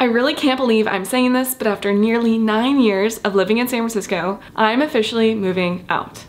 I really can't believe I'm saying this, but after nearly 9 years of living in San Francisco, I'm officially moving out.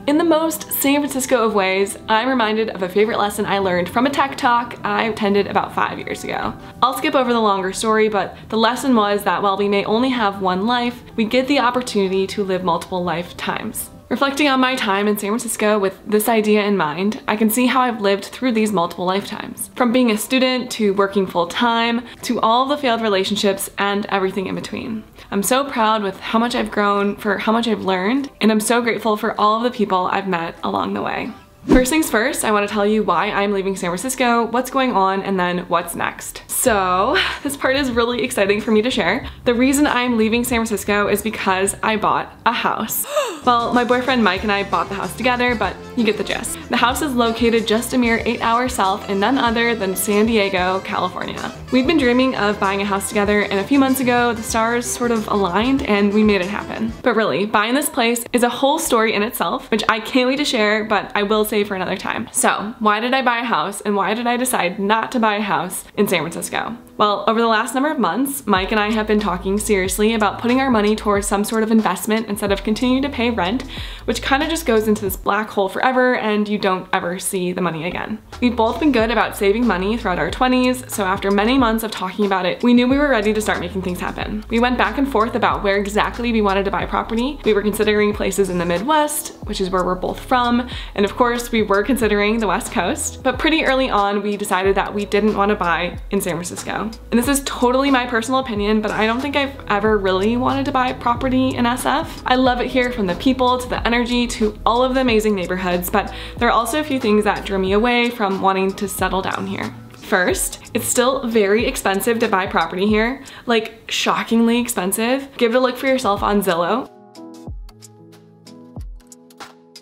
In the most San Francisco of ways, I'm reminded of a favorite lesson I learned from a tech talk I attended about 5 years ago. I'll skip over the longer story, but the lesson was that while we may only have one life, we get the opportunity to live multiple lifetimes. Reflecting on my time in San Francisco with this idea in mind, I can see how I've lived through these multiple lifetimes. From being a student to working full-time, to all of the failed relationships and everything in between. I'm so proud with how much I've grown, for how much I've learned, and I'm so grateful for all of the people I've met along the way. First things first, I want to tell you why I'm leaving San Francisco, what's going on, and then what's next. So, this part is really exciting for me to share. The reason I'm leaving San Francisco is because I bought a house. Well, my boyfriend Mike and I bought the house together, but you get the gist. The house is located just a mere 8 hours south in none other than San Diego, California. We'd been dreaming of buying a house together, and a few months ago, the stars sort of aligned and we made it happen. But really, buying this place is a whole story in itself, which I can't wait to share, but I will save for another time. So, why did I buy a house, and why did I decide not to buy a house in San Francisco? Well, over the last number of months, Mike and I have been talking seriously about putting our money towards some sort of investment instead of continuing to pay rent, which kind of just goes into this black hole forever and you don't ever see the money again. We've both been good about saving money throughout our 20s, so after many months of talking about it, we knew we were ready to start making things happen. We went back and forth about where exactly we wanted to buy property. We were considering places in the Midwest, which is where we're both from, and of course we were considering the West Coast, but pretty early on we decided that we didn't want to buy in San Francisco. And this is totally my personal opinion, but I don't think I've ever really wanted to buy property in SF. I love it here, from the people to the energy to all of the amazing neighborhoods, but there are also a few things that drew me away from wanting to settle down here. First, it's still very expensive to buy property here, like shockingly expensive. Give it a look for yourself on Zillow.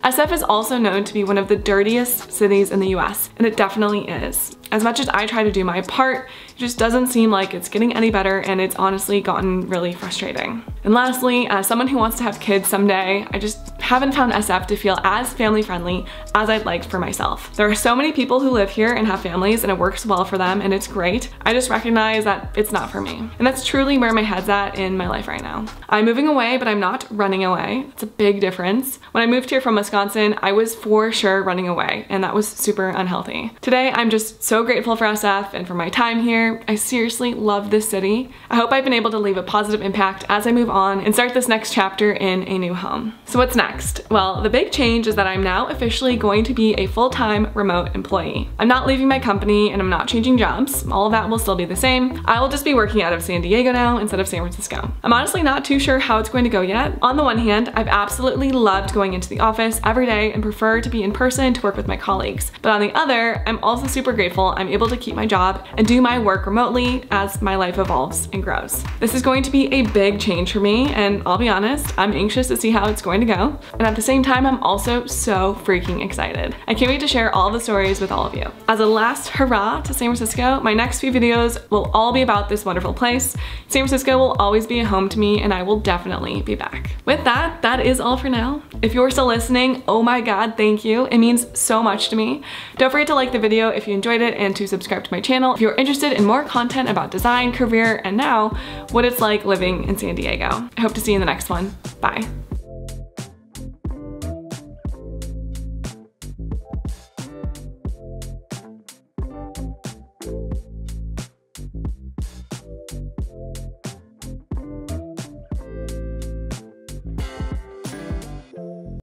SF is also known to be one of the dirtiest cities in the US, and it definitely is. As much as I try to do my part, it just doesn't seem like it's getting any better, and it's honestly gotten really frustrating. And lastly, as someone who wants to have kids someday, I just haven't found SF to feel as family friendly as I'd like for myself. There are so many people who live here and have families and it works well for them and it's great. I just recognize that it's not for me. And that's truly where my head's at in my life right now. I'm moving away, but I'm not running away. It's a big difference. When I moved here from Wisconsin, I was for sure running away, and that was super unhealthy. Today, I'm just so grateful for SF and for my time here. I seriously love this city. I hope I've been able to leave a positive impact as I move on and start this next chapter in a new home. So what's next? Well, the big change is that I'm now officially going to be a full-time remote employee. I'm not leaving my company and I'm not changing jobs. All of that will still be the same. I will just be working out of San Diego now instead of San Francisco. I'm honestly not too sure how it's going to go yet. On the one hand, I've absolutely loved going into the office every day and prefer to be in person to work with my colleagues. But on the other, I'm also super grateful I'm able to keep my job and do my work remotely as my life evolves and grows. This is going to be a big change for me, and I'll be honest, I'm anxious to see how it's going to go. And at the same time, I'm also so freaking excited. I can't wait to share all the stories with all of you. As a last hurrah to San Francisco, my next few videos will all be about this wonderful place. San Francisco will always be a home to me, and I will definitely be back. With that, that is all for now. If you're still listening, oh my god, thank you. It means so much to me. Don't forget to like the video if you enjoyed it and to subscribe to my channel if you're interested in more content about design, career, and now what it's like living in San Diego. I hope to see you in the next one. Bye.